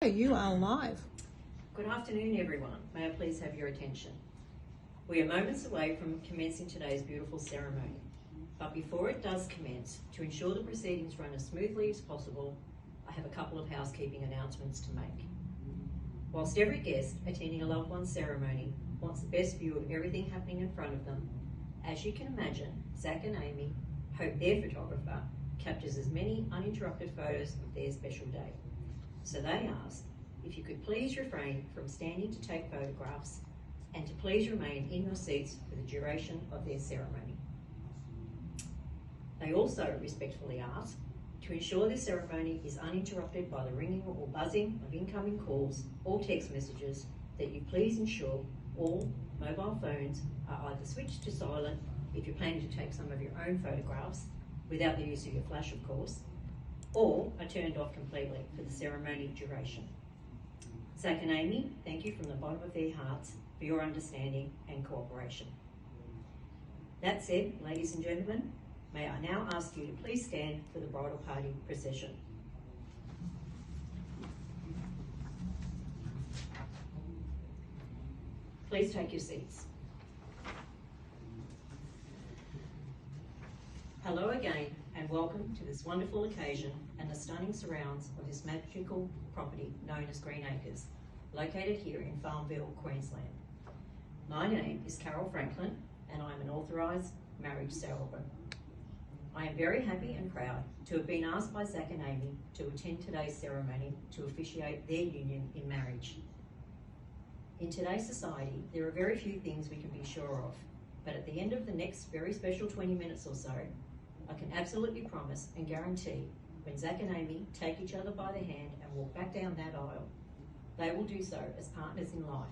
Okay, you are live. Good afternoon, everyone. May I please have your attention? We are moments away from commencing today's beautiful ceremony. But before it does commence, to ensure the proceedings run as smoothly as possible, I have a couple of housekeeping announcements to make. Whilst every guest attending a loved one's ceremony wants the best view of everything happening in front of them, as you can imagine, Zach and Amy hope their photographer captures as many uninterrupted photos of their special day. So they ask if you could please refrain from standing to take photographs and to please remain in your seats for the duration of their ceremony. They also respectfully ask to ensure this ceremony is uninterrupted by the ringing or buzzing of incoming calls or text messages, that you please ensure all mobile phones are either switched to silent if you're planning to take some of your own photographs, without the use of your flash of course, or are turned off completely for the ceremony duration. Zach and Amy, thank you from the bottom of their hearts for your understanding and cooperation. That said, ladies and gentlemen, may I now ask you to please stand for the bridal party procession. Please take your seats. Hello again, and welcome to this wonderful occasion and the stunning surrounds of this magical property known as Green Acres, located here in Farmville, Queensland. My name is Carol Franklin, and I'm an authorised marriage celebrant. I am very happy and proud to have been asked by Zach and Amy to attend today's ceremony to officiate their union in marriage. In today's society, there are very few things we can be sure of, but at the end of the next very special 20 minutes or so, I can absolutely promise and guarantee when Zach and Amy take each other by the hand and walk back down that aisle, they will do so as partners in life,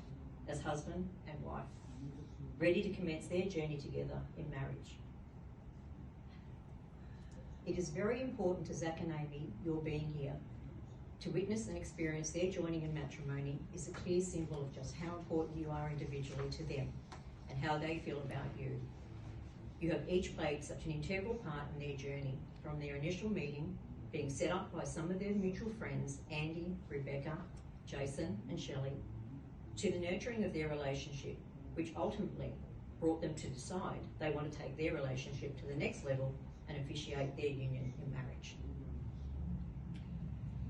as husband and wife, ready to commence their journey together in marriage. It is very important to Zach and Amy, your being here. To witness and experience their joining in matrimony is a clear symbol of just how important you are individually to them and how they feel about you. You have each played such an integral part in their journey, from their initial meeting, being set up by some of their mutual friends, Andy, Rebecca, Jason and Shelley, to the nurturing of their relationship, which ultimately brought them to decide they want to take their relationship to the next level and officiate their union in marriage.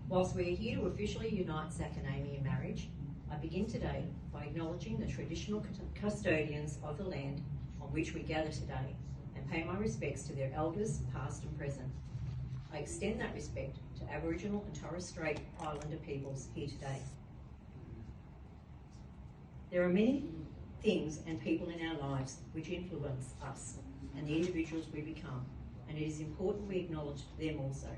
Whilst we are here to officially unite Zach and Amy in marriage, I begin today by acknowledging the traditional custodians of the land on which we gather today and pay my respects to their elders, past and present. I extend that respect to Aboriginal and Torres Strait Islander peoples here today. There are many things and people in our lives which influence us and the individuals we become, and it is important we acknowledge them also.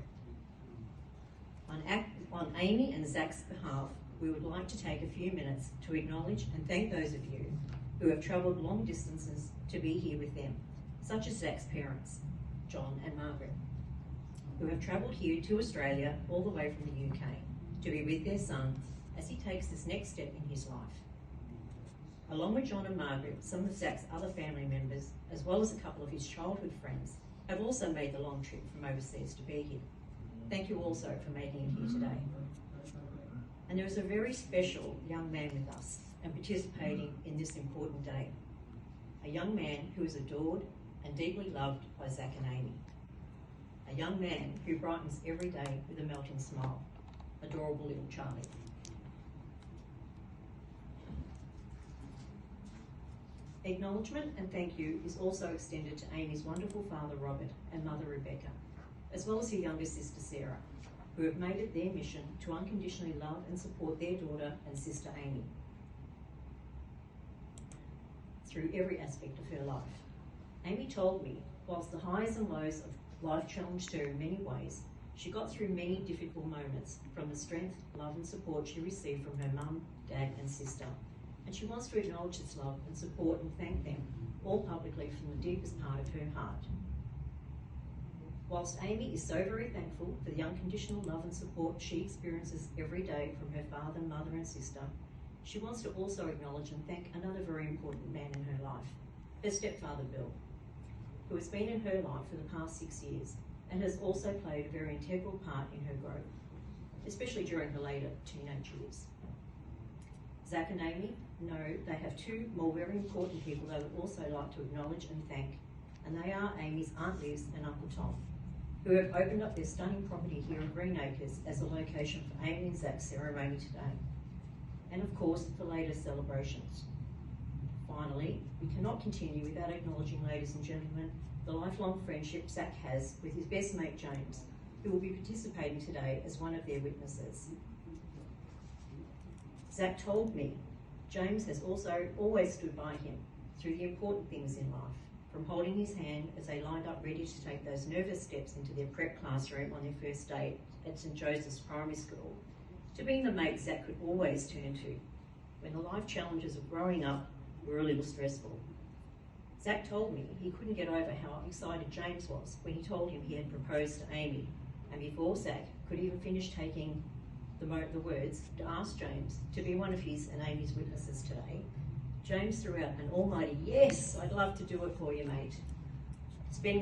On Amy and Zach's behalf, we would like to take a few minutes to acknowledge and thank those of you who have travelled long distances to be here with them, such as Zach's parents, John and Margaret, who have travelled here to Australia all the way from the UK to be with their son as he takes this next step in his life. Along with John and Margaret, some of Zach's other family members, as well as a couple of his childhood friends, have also made the long trip from overseas to be here. Thank you also for making it here today. And there is a very special young man with us and participating in this important day. A young man who is adored and deeply loved by Zach and Amy. A young man who brightens every day with a melting smile. Adorable little Charlie. Acknowledgement and thank you is also extended to Amy's wonderful father Robert and mother Rebecca, as well as her younger sister Sarah, who have made it their mission to unconditionally love and support their daughter and sister Amy through every aspect of her life. Amy told me, whilst the highs and lows of life challenged her in many ways, she got through many difficult moments from the strength, love and support she received from her mum, dad and sister. And she wants to acknowledge this love and support and thank them, all publicly from the deepest part of her heart. Whilst Amy is so very thankful for the unconditional love and support she experiences every day from her father, mother and sister, she wants to also acknowledge and thank another very important man in her life, her stepfather Bill, who has been in her life for the past 6 years and has also played a very integral part in her growth. especially during her later teenage years. Zach and Amy know they have two more very important people they would also like to acknowledge and thank, and they are Amy's Aunt Liz and Uncle Tom, who have opened up their stunning property here in Greenacres as a location for Amy and Zach's ceremony today, and of course the latest celebrations. Finally, we cannot continue without acknowledging, ladies and gentlemen, the lifelong friendship Zach has with his best mate James, who will be participating today as one of their witnesses. Zach told me James has also always stood by him through the important things in life, from holding his hand as they lined up ready to take those nervous steps into their prep classroom on their first day at St Joseph's Primary School, to being the mate Zach could always turn to when the life challenges of growing up were a little stressful. Zach told me he couldn't get over how excited James was when he told him he had proposed to Amy, and before Zach could even finish taking the words to ask James to be one of his and Amy's witnesses today, James threw out an almighty, "Yes, I'd love to do it for you, mate." Spending